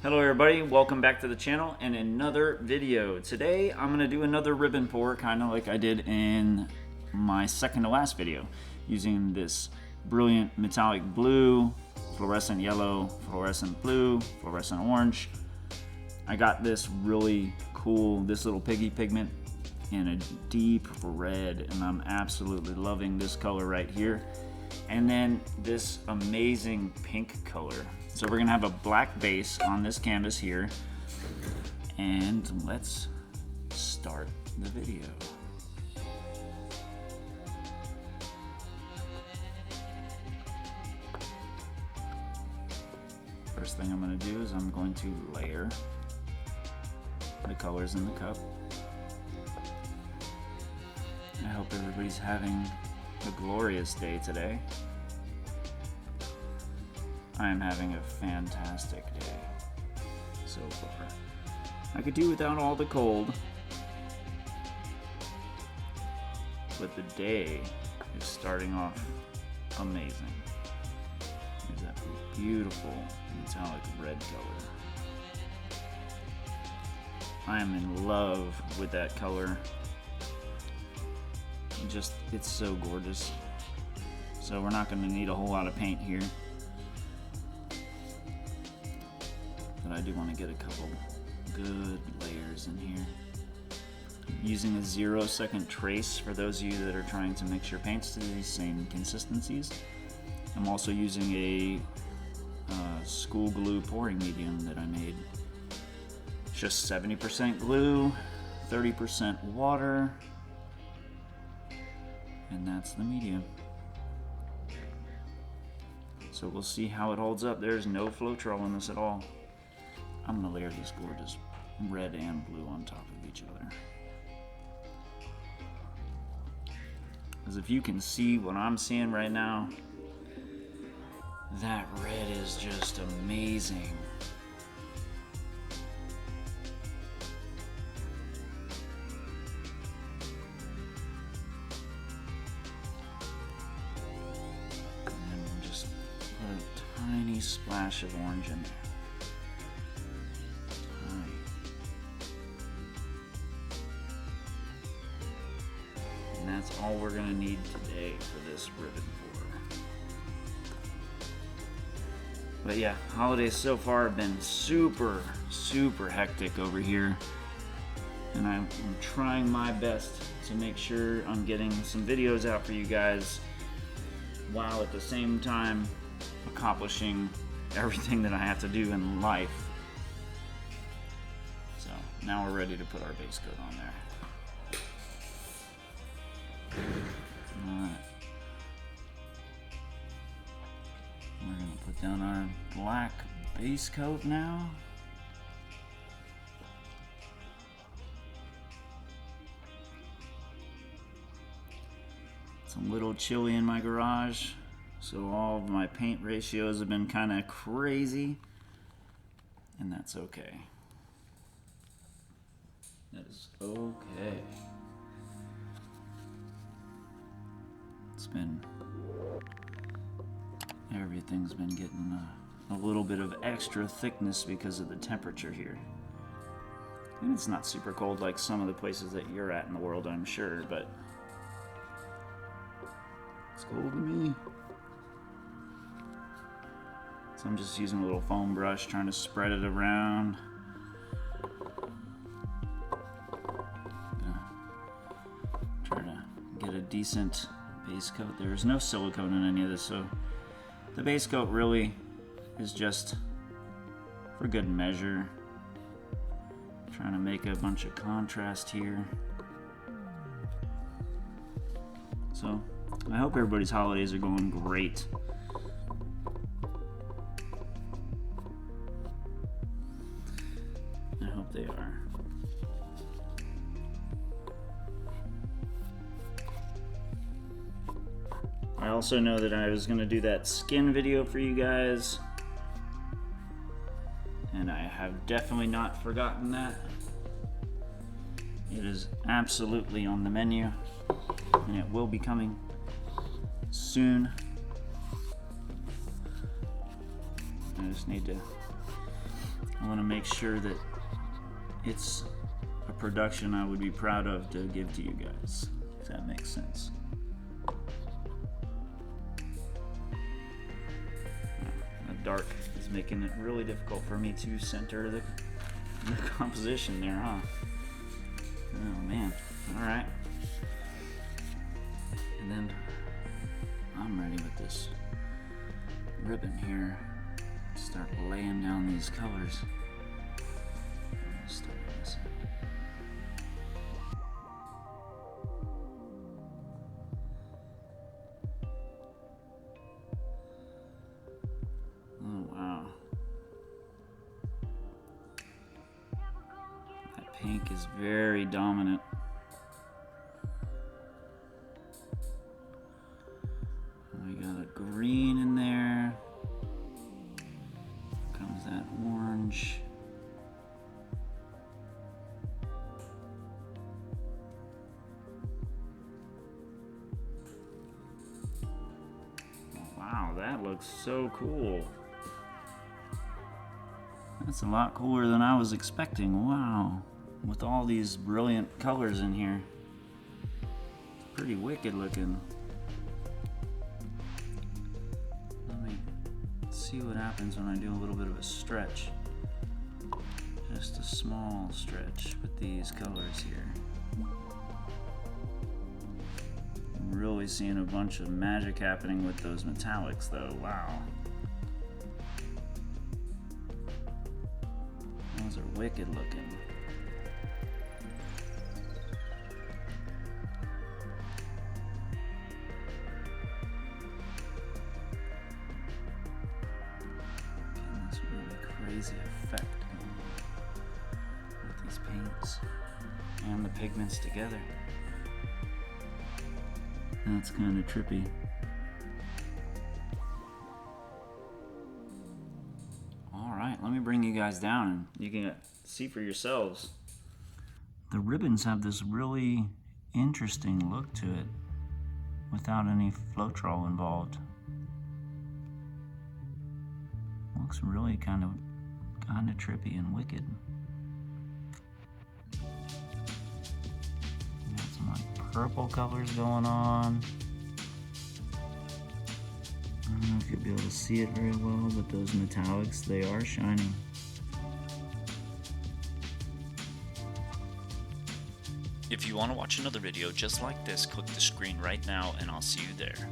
Hello everybody, welcome back to the channel and another video. Today I'm going to do another ribbon pour, kind of like I did in my second to last video, using this brilliant metallic blue, fluorescent yellow, fluorescent blue, fluorescent orange. I got this really cool, this little piggy pigment in a deep red, and I'm absolutely loving this color right here. And then this amazing pink color. So we're gonna have a black base on this canvas here, and let's start the video. First thing I'm gonna do is I'm going to layer the colors in the cup. I hope everybody's having a glorious day today. I am having a fantastic day so far. I could do without all the cold, but the day is starting off amazing. There's that beautiful metallic red color. I am in love with that color. It's so gorgeous. So we're not going to need a whole lot of paint here. But I do want to get a couple good layers in here. I'm using a 0-second trace for those of you that are trying to mix your paints to these same consistencies. I'm also using a school glue pouring medium that I made. Just 70% glue, 30% water, and that's the medium. So we'll see how it holds up. There's no Floetrol in this at all. I'm gonna layer these gorgeous red and blue on top of each other. Because if you can see what I'm seeing right now, that red is just amazing. And we'll just put a tiny splash of orange in there. And that's all we're gonna need today for this ribbon pour. But yeah, holidays so far have been super hectic over here. And I'm trying my best to make sure I'm getting some videos out for you guys while at the same time accomplishing everything that I have to do in life. So now we're ready to put our base coat on there. Alright. We're going to put down our black base coat now. It's a little chilly in my garage, so all of my paint ratios have been kind of crazy, and that's okay. That is okay. Everything's been getting a little bit of extra thickness because of the temperature here. And it's not super cold like some of the places that you're at in the world, I'm sure, but it's cold to me. So I'm just using a little foam brush, trying to spread it around. Try to get a decent base coat. There's no silicone in any of this, so the base coat really is just for good measure. Trying to make a bunch of contrast here. So I hope everybody's holidays are going great. I hope they are. I also know that I was going to do that skin video for you guys, and I have definitely not forgotten that. It is absolutely on the menu, and it will be coming soon. I just need to I want to make sure that it's a production I would be proud of to give to you guys, if that makes sense. The dark is making it really difficult for me to center the composition there, huh? Oh man. Alright. And then I'm ready with this ribbon here. Start laying down these colors. Start this. Oh wow. That pink is very dominant. We got a green in there. Comes that orange. Wow, that looks so cool. That's a lot cooler than I was expecting. Wow. With all these brilliant colors in here. It's pretty wicked looking. See what happens when I do a little bit of a stretch. Just a small stretch with these colors here. I'm really seeing a bunch of magic happening with those metallics though. Wow. Those are wicked looking. Crazy effect with these paints and the pigments together. That's kind of trippy. Alright, let me bring you guys down and you can see for yourselves. The ribbons have this really interesting look to it without any Floetrol involved. Looks really kind of trippy and wicked. Got some like purple colors going on. I don't know if you'll be able to see it very well, but those metallics, they are shining. If you want to watch another video just like this, click the screen right now and I'll see you there.